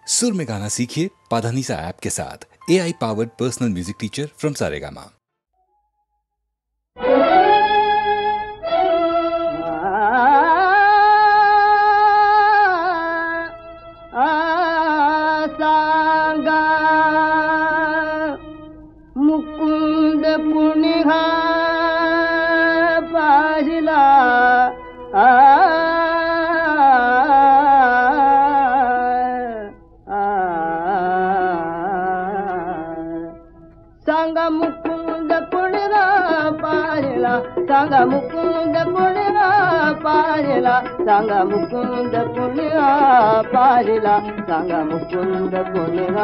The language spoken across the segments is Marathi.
सुर में गाना सीखिए पाधानीसा ऐप के साथ। AI powered personal music teacher from Saregama. Mukund पुनिहा पाहिला सांगा मुकुंद पुनिहा पाहिला सांगा मुकुंद पुनिहा पाहिला सांगा मुकुंद पुनिहा पाहिला सांगा मुकुंद पुनिहा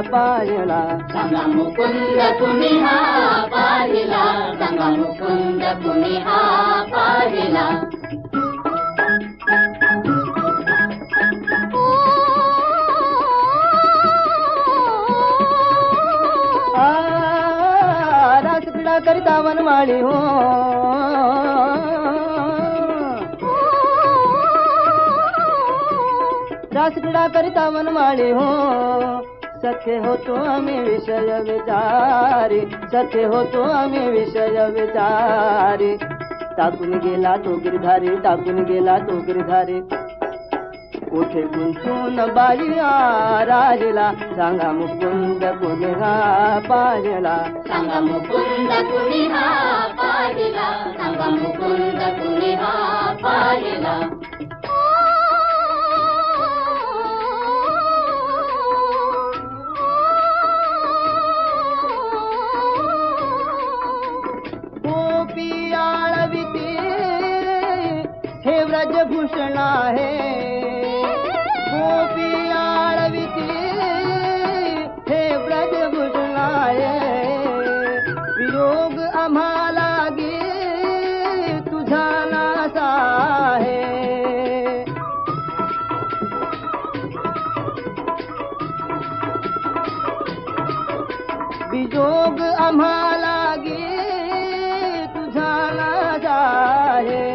पाहिला सांगा मुकुंद पुनिहा पाहिला सांगा मुकुंद पुनिहा पाहिला रासक्रीडा करिता वनमाळी हो रासक्रीडा करिता वनमाळी हो सखे होतो आम्ही विषय विचारी सखे होतो आम्ही विषय विचारी टाकून गेला तो गिरधारी टाकून गेला तो गिरधारी कोठे गुंतून बाळिया राहिला सांगा मुकुंद पुनिहा पाहिला सांगा मुकुंद पुनिहा पाहिला सांगा मुकुंद पुनिहा पाहिला गोपी आळविते हे व्रजभूषण आहे गोपी आळविते हे व्रजभूषण आहे वियोग आम्हाला गे तुझा नासा आहे वियोग आम्हाला गे तुझा नासा आहे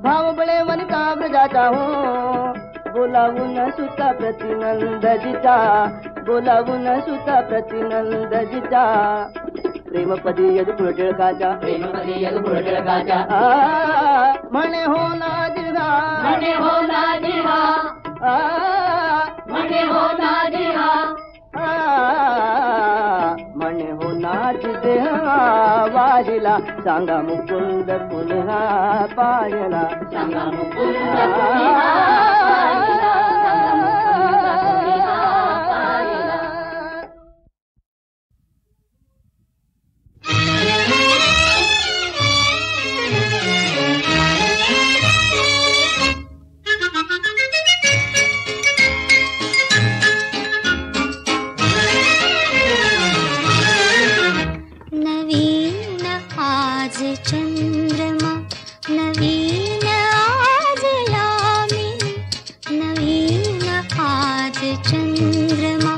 भाव बळे वनिता व्रजाचा हो बोलावून सुता प्रतिनंदजीचा बोलावून सुता प्रतिनंदजीचा प्रेमपदी यदुकुळ टिळकाचा प्रेमपदी यदुकुळ टिळकाचा म्हणे हो ना जिल्हा म्हणे हो ना जिल्हा म्हणे हो ना जिल्हा म्हणे हो ना जिल्हा वाहिला सांगा मुकुंद पुनिहा पाहिला सांगा मुकुंद पुनिहा पाहिला सांगा मुकुंद पुनिहा पाहिला नवीन आज चंद्रमा नवीन आज यामिनी नवीन आज चंद्रमा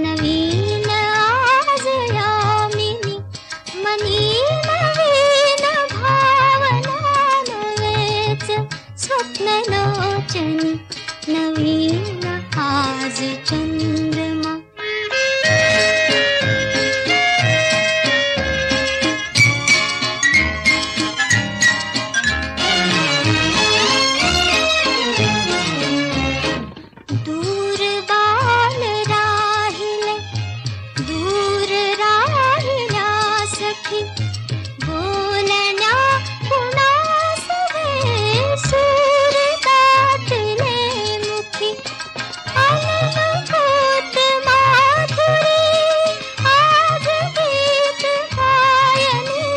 नवीन आज यामिनी मनी नवीन भावना नवेच स्वप्न लोचनी नवीन आज चंद्रमा दूर बाल राहिले दूर राहिल्या सखी बोलण्या कुणास वे सूर दाटले मुखी अनंत माधुरी आज गीत गायनी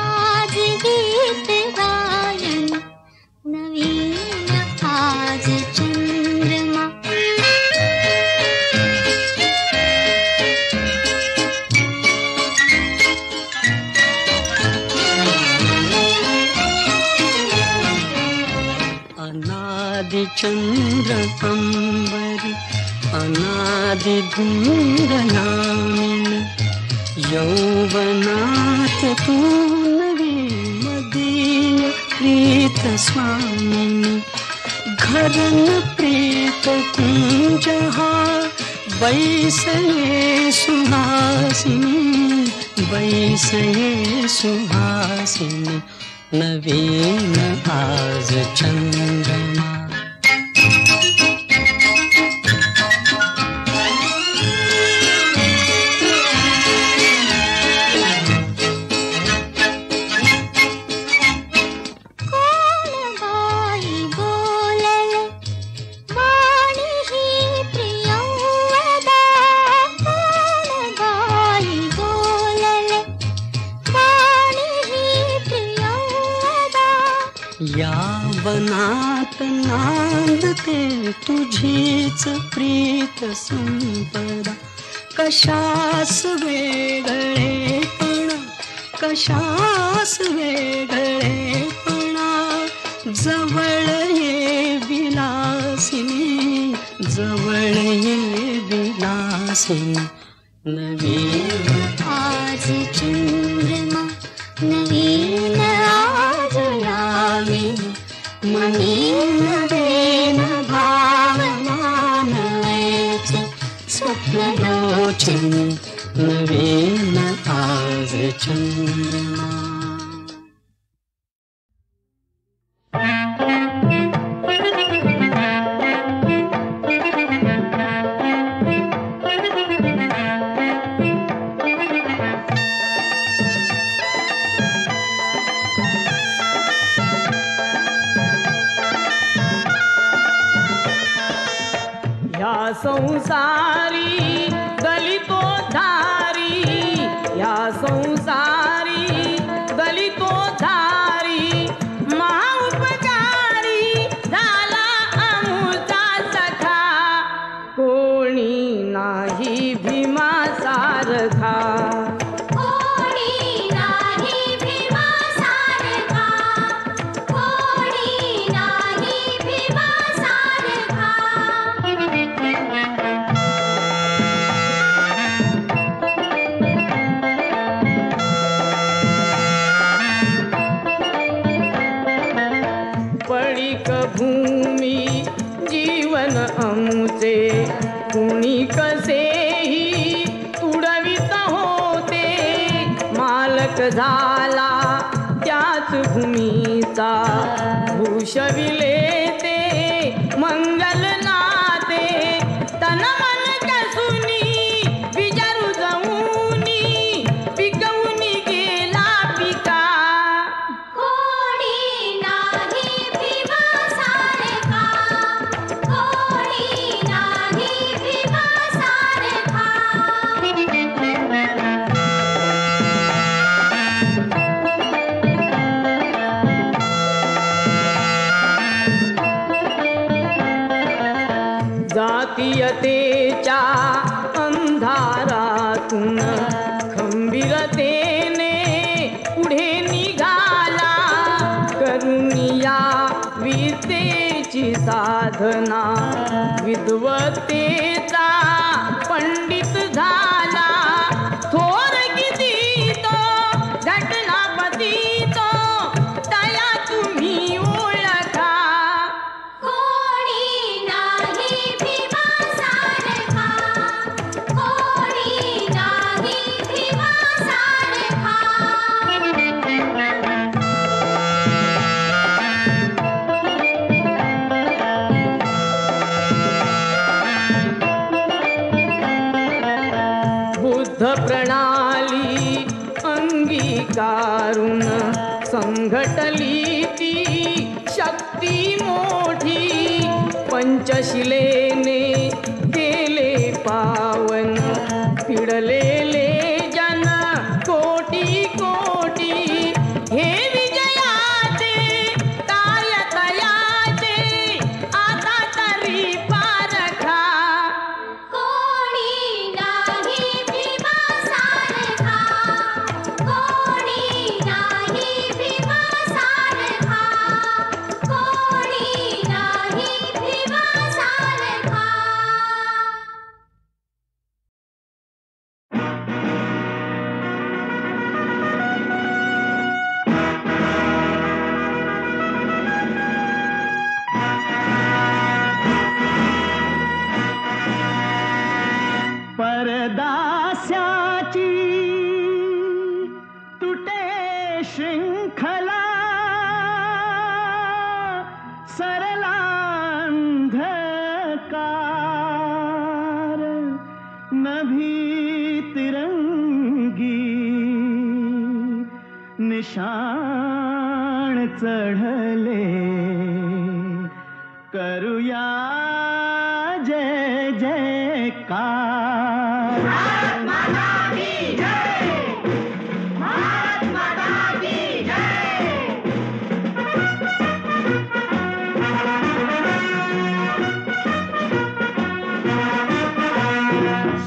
आज गीत गायनी नवीन आज चंद्रमा अनादि चंद्र अंबरी अनादि धूम्रयामिनी यौवनात तू नवी मदीय प्रीत स्वामिनी घरन प्रीत जहाँ बैसे सुहासिनी, बैसे सुहासिनी, नवीन आज चंद्रमा। या वनात नांदते तुझीच प्रीत संपदा, कशास वेगळेपणा, कशास वेगळेपणा, जवळ ये विलासिनी, जवळ ये विलासिनी, नवीन आज चंद्रमा, नवीन आज यामिनी, मनी नवीन भावना नवेच स्वप्नलोचनी, नवीन आज चंद्रमा। संसारी दलितोद्धारी, या संसारी दलितोद्धारी, महाउपकारी झाला आमचा सखा, कोणी नाही भीमासारखा, कोणी नाही भीमासारखा, कोणी नाही भीमासारखा। पडिक भूमी जीवन आमचे, कुणी कसेही तुडवित होते, मालक झाला त्याच भूमीचा, भूषविले ते मंगल नाते, तन मन कसुनी विचारू जाऊनी, पिकवूनी गेला पिका, कोणी नाही भीमासारखा, कोणी नाही भीमासारखा। जातीयतेच्या अंधारातून खंबीरतेने पुढे निघाला, करुनिया विद्येची साधना, विद्वत्तेचा पंडित झाला, थोर किती तो घटनापती तो, दया तुम्ही ओळखा, कोणी नाही भीमासारखा, कोणी नाही भीमासारखा। बुद्ध प्रणाली अंगीकारून संघटली ती शक्ती मोठी, पंचशिलेने केले पावन, पिडलेले जन कोटी कोटी, हे विजयाचे तायतयाचे आता तरी पारखा, कोणी नाही भीमासारखा, कोणी नाही भीमासारखा, कोणी नाही भीमासारखा। शाण चढले करूया जय जयकार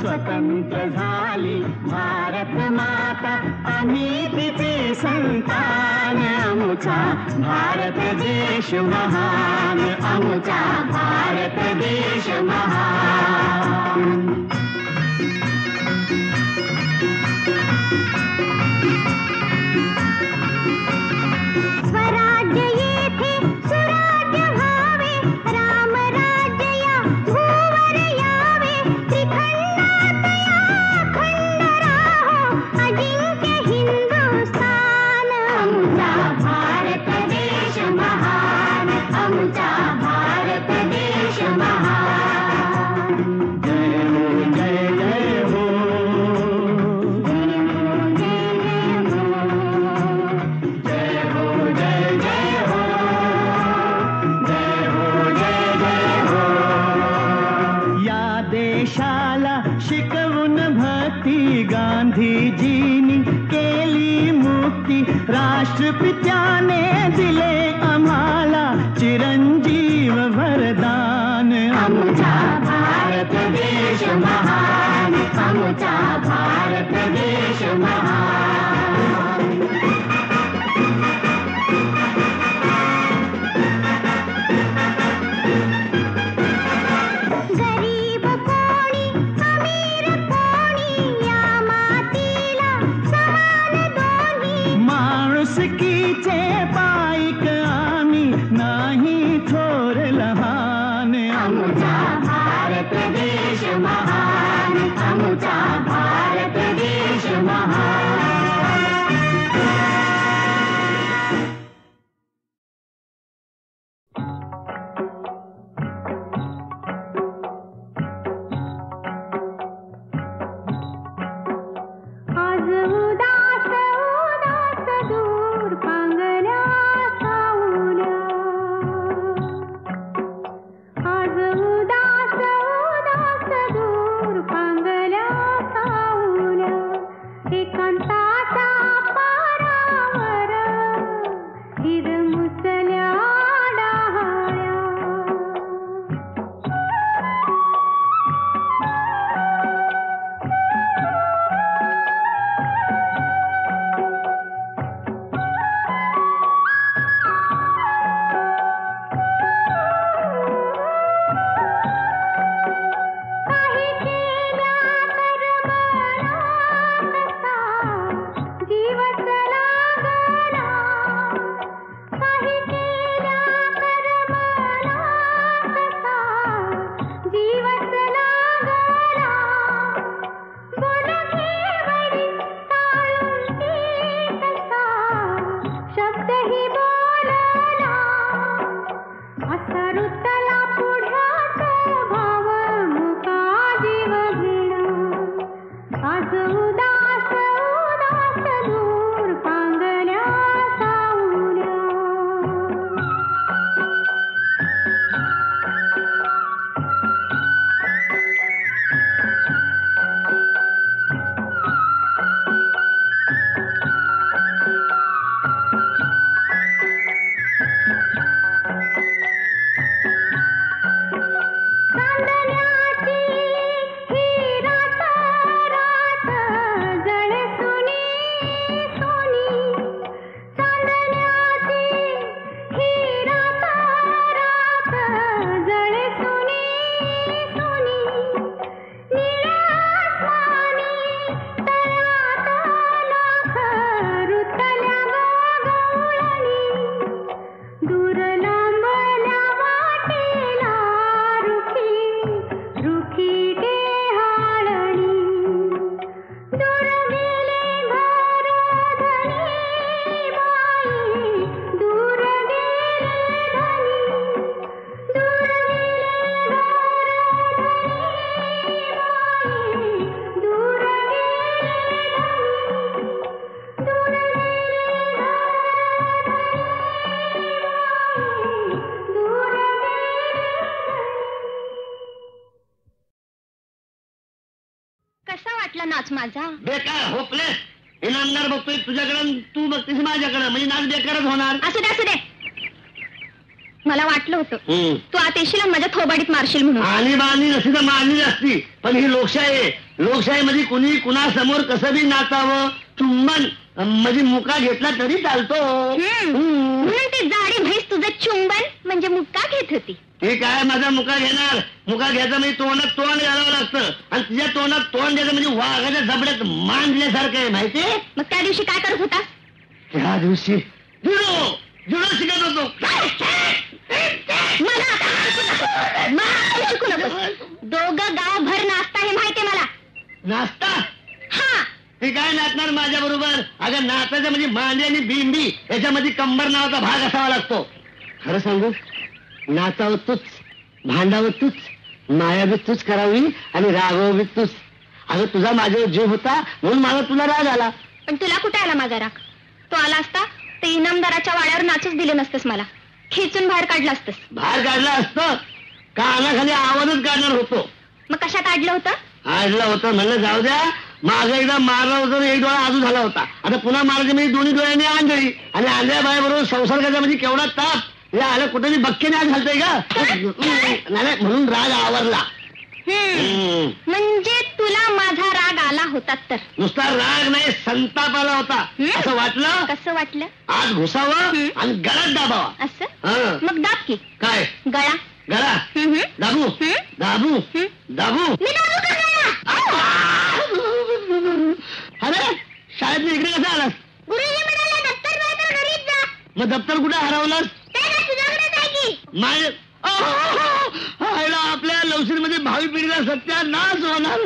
स्वतंत्र झाली भारत माता आम्ही तिचे संतान आमचा भारत देश महान आमचा भारत देश महान स्वराज्य येथे सुराज्य व्हावे रामराज्य या भूवर यावे त्रिखंडात या अखंड राहो अजिंक्य हिंदुस्थान आमचा भारत देश महान आमचा भारत देश महान जय हो जय जय हो जय हो जय जय हो जय हो जय जय हो या देशाला शिकवून भक्ती गांधीजींनी केली मुक्ती राष्ट्रपित्याने दिले आम्हाला चिरंजीव वरदान आमचा भारत देश महान आमचा भारत देश महान गरीब कोणी अमीर कोणी या मातीला समान दोन्ही माणुसकीचे पाईक आम्ही नाही थोर लहान आमचा भारत वाटला नाच माझा? बेकार होपलेस. इनामदार बघतोय तुझ्याकडे, तू बघतेस माझ्याकडे, म्हणजे नाच बेकारच होणार. असू दे असू दे. मला वाटलं होतं तू आत येशील आणि माझ्या थोबाडीत मारशील म्हणून. आणि बाणी नसती तर मारली असती, पण ही लोकशाही आहे. लोकशाहीमध्ये कुणी कुणासमोर कसं बी नाचावं. चुंबन म्हणजे मुका घेतला तरी चालतो. म्हणून ते जाडी म्हैस तुझं चुंबन म्हणजे मुक्का घेत होती. ते काय माझा मुका घेणार. मुका घ्यायचा म्हणजे तोंडात तोंड घालावं लागतं, आणि तुझ्या तोंडात तोंड द्यायचं म्हणजे वाघाच्या जबड्यात मान दिल्यासारखं आहे. माहितीये? मग त्या दिवशी काय करत होता? त्या दिवशी जुडो जुडो शिकत होतो. मला शिकू नकोस. दोघं गावभर नाचता हे माहितीये मला. नाचता? हा. ते काय नाचणार माझ्या बरोबर? अगं नाचायचं म्हणजे मांडी आणि बिंबी याच्यामध्ये कंबर नावाचा भाग असावा लागतो. खरं सांगू, नाचावं तूच, भांडावं तूच, माया बी तूच करावी आणि रागावं बी तूच. अगं तुझा माझ्यावर जीव होता म्हणून मला तुला राग आला. पण तुला कुठे आला माझा राग? तो आला असता ते इनामदाराच्या वाड्यावर नाचूच दिले नसतेस मला. खेचून बाहेर काढलं असतंस. बाहेर काढलं असतं? कानाखाली आवाजच काढणार होतो. मग कशात आडलं होतं? आडलं होतं म्हणलं जाऊ द्या. माझं एकदा मारलं होतं, एक डोळा आजू झाला होता. आता पुन्हा मारायचं म्हणजे दोन्ही डोळ्यांनी आंधळी, आणि आंधळ्या बायाबरोबर संसर्गाचा म्हणजे केवढा ताप. या आलं कुठे बक्केने आज घालतोय का? नाही म्हणून राग आवरला. म्हणजे तुला माझा राग आला होता तर? नुसता राग नाही, संताप आला होता. असं वाटलं कसं वाटलं? आज घुसावं आणि गळ्यात दाबावा. असं? मग दाब की. काय गळा? गळा दाबू दाबू दाबू. मी दाबू का गळा? अरे शाळेत इकडे कसं आलास? गुरुजी म्हणाले दप्तर बाहेर घरीच जा. मग दप्तर कुठे हरवलास? तुझ्याकडेच आहे की. माझ्या आपल्या लवशीर मध्ये भावी पिढीला सत्यानाश होणार.